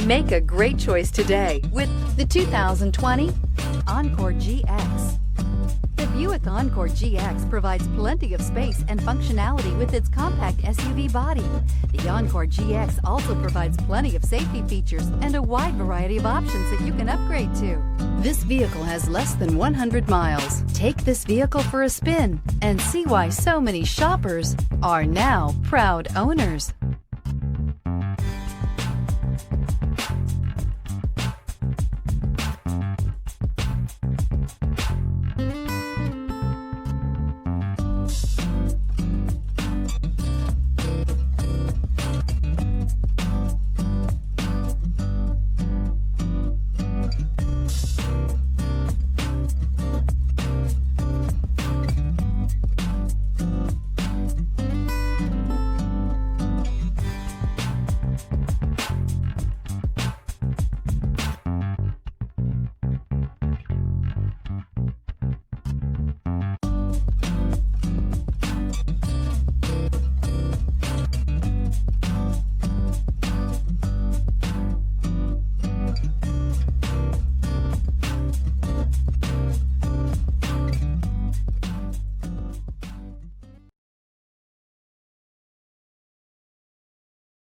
Make a great choice today with the 2020 Encore GX. The Buick Encore GX provides plenty of space and functionality with its compact SUV body. The Encore GX also provides plenty of safety features and a wide variety of options that you can upgrade to. This vehicle has less than 100 miles. Take this vehicle for a spin and see why so many shoppers are now proud owners.